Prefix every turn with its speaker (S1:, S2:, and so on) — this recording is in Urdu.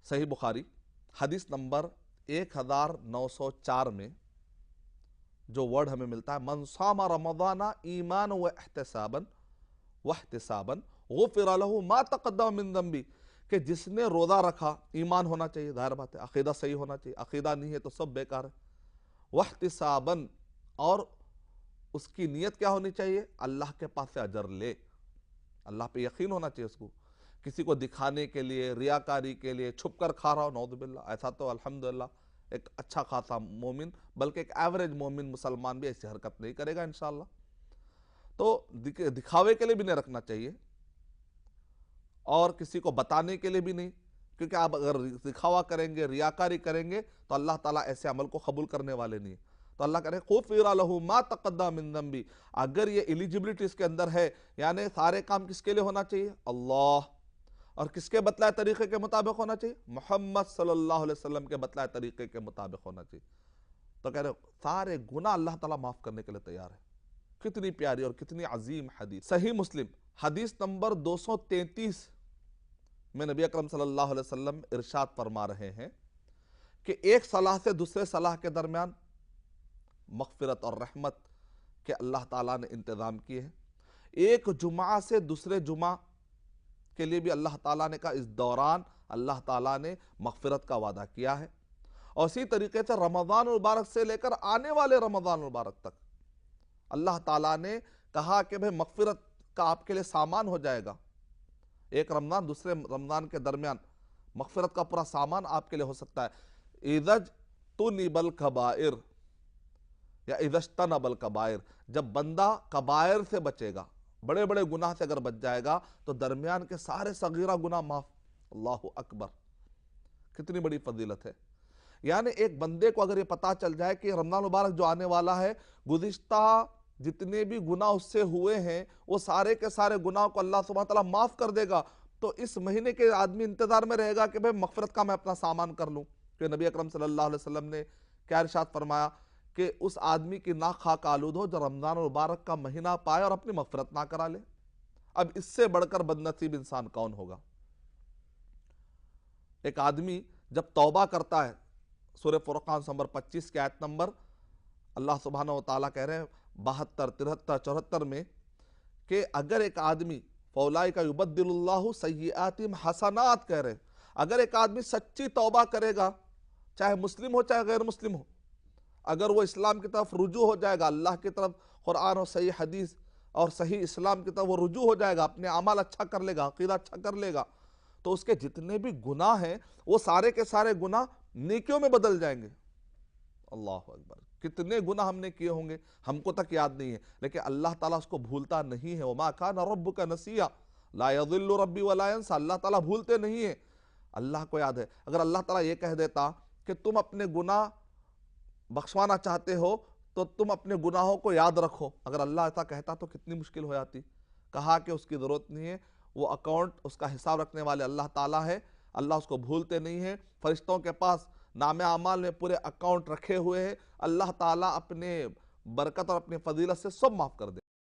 S1: صحیح بخاری حدیث نمبر 1904 میں جو ورڈ ہمیں ملتا ہے، من صام رمضان ایمان و احتسابا غفر له ما تقدم من ذنبی، کہ جس نے روزہ رکھا، ایمان ہونا چاہیے، ظاہر بات ہے، عقیدہ صحیح ہونا چاہیے، عقیدہ نہیں ہے تو سب بیکار ہے، واحتسابا، اور اس کی نیت کیا ہونی چاہیے؟ اللہ کے پاس سے اجر لے، اللہ پہ یقین ہونا چاہیے اس کو، کسی کو دکھانے کے لیے، ریاکاری کے لیے چھپ کر کھا رہا ہو، نعوذ باللہ، ایسا تو الحمدللہ ایک اچھا خاصا مومن، بلکہ ایک ایوریج مومن مسلمان بھی ایسی حرکت نہیں کرے گا انشاءاللہ۔ تو دکھاوے کے لیے بھی نہیں رکھنا چاہیے، اور کسی کو بتانے کے لیے بھی نہیں، کیونکہ آپ اگر دکھاوا کریں گے، ریاکاری کریں گے تو اللہ تعالیٰ ایسے عمل کو قبول کرنے والے نہیں ہیں۔ تو اللہ کہہ رہے غفر لہ ما تقدم من ذنبی، اگر یہ ایلیجبلٹی اس کے اندر ہے، یعنی سارے کام کس کے لیے ہونا چاہیے؟ اللہ، اور کس کے بتلائے طریقے کے مطابق ہونا چاہیے؟ محمد صلی اللہ علیہ وسلم کے بتلائے طریقے کے مطابق ہونا چاہیے۔ تو کہہ رہے سارے گناہ اللہ تعالیٰ معاف کرنے کے لیے تیار ہے۔ کتنی پیاری اور کتنی عظیم حدیث۔ صحیح مسلم حدیث نمبر 233 میں نبی اکرم صلی اللہ علیہ وسلم ارشاد فرما رہے ہیں کہ ایک صلاح سے دوسرے صلاح کے درمیان مغفرت اور رحمت کے اللہ تعالیٰ نے انتظام کیے ہیں، ایک جمعہ سے دوسرے جمعہ کے لیے بھی اللہ تعالیٰ نے کہا اس دوران اللہ تعالیٰ نے مغفرت کا وعدہ کیا ہے، اور اسی طریقے سے رمضان المبارک سے لے کر آنے والے رمضان المبارک تک اللہ تعالیٰ نے کہا کہ بھئی مغفرت کا آپ کے لیے سامان ہو جائے گا، ایک رمضان دوسرے رمضان کے درمیان مغفرت کا پورا سامان آپ کے لیے ہو سکتا ہے۔ اِذَا اجْتُنِبَ الْكَبَائِرَ یا اِذَا اجْتَنَبَ الْكَبَائِرَ، جب بندہ کبائر سے بچے گا، بڑے بڑے گناہ سے اگر بچ جائے گا تو درمیان کے سارے صغیرہ گناہ معاف۔ اللہ اکبر، کتنی بڑی فضیلت ہے۔ یعنی ایک بندے کو اگر یہ پتا چل جائے کہ رمضان مبارک جو آنے والا ہے، گزشتہ جتنے بھی گناہ اس سے ہوئے ہیں وہ سارے کے سارے گناہوں کو اللہ سبحانہ تعالیٰ معاف کر دے گا، تو اس مہینے کے آدمی انتظار میں رہے گا کہ بھئی مغفرت کا میں اپنا سامان کر لوں، کہ نبی اکرم صلی اللہ علیہ وسلم نے کیا ارشاد فرمایا کہ اس آدمی کی ناک خاک آلود ہو جو رمضان المبارک کا مہینہ پائے اور اپنی مغفرت نہ کرا لے۔ اب اس سے بڑھ کر بدنصیب انسان کون ہوگا؟ ایک آدمی جب توبہ کرتا ہے، سورہ فرقان نمبر 25 کی آیت نمبر اللہ سبحانہ وتعالیٰ کہہ رہے ہیں 72، 73، 74 میں کہ اگر ایک آدمی فَأُولَٰئِکَ يُبَدِّلُ اللَّهُ سَیِّئَاتِهِمْ حَسَنَات، کہہ رہے اگر ایک آدمی سچی توبہ کرے گا، چاہے مسلم ہو چاہے غیر مسلم ہو، اگر وہ اسلام کی طرف رجوع ہو جائے گا، اللہ کی طرف قرآن اور صحیح حدیث اور صحیح اسلام کی طرف وہ رجوع ہو جائے گا، اپنے اعمال اچھا کر لے گا، عقیدہ اچھا کر لے گا، تو اس کے جتنے بھی گناہ ہیں وہ سارے کے سارے گناہ نیکیوں میں بدل جائیں گے۔ اللہ اکبر، کتنے گناہ ہم نے کیے ہوں گے ہم کو تک یاد نہیں ہے، لیکن اللہ تعالیٰ اس کو بھولتا نہیں ہے۔ وَمَا كَانَ رَبُّكَ نَسِيًّا لَا يَضِلُّ رَبِّي وَلَا يَنسَى، اللہ تعالیٰ بھولتے نہیں ہیں، اللہ کو یاد ہے۔ اگر اللہ تعالیٰ یہ کہہ دیتا کہ تم اپنے گناہ بخشوانا چاہتے ہو تو تم اپنے گناہوں کو یاد رکھو، اگر اللہ ایسا کہتا تو کتنی مشکل ہو جاتی۔ کہا کہ اس کی ضرورت نہیں ہے، وہ اکاؤنٹ اس کا حساب رکھنے والے اللہ تعالیٰ ہے، اللہ اس کو بھولتے نہیں ہیں، فرشتوں کے پاس نام اعمال میں پورے اکاؤنٹ رکھے ہوئے ہیں، اللہ تعالیٰ اپنے برکت اور اپنی فضیلت سے سب معاف کر دے۔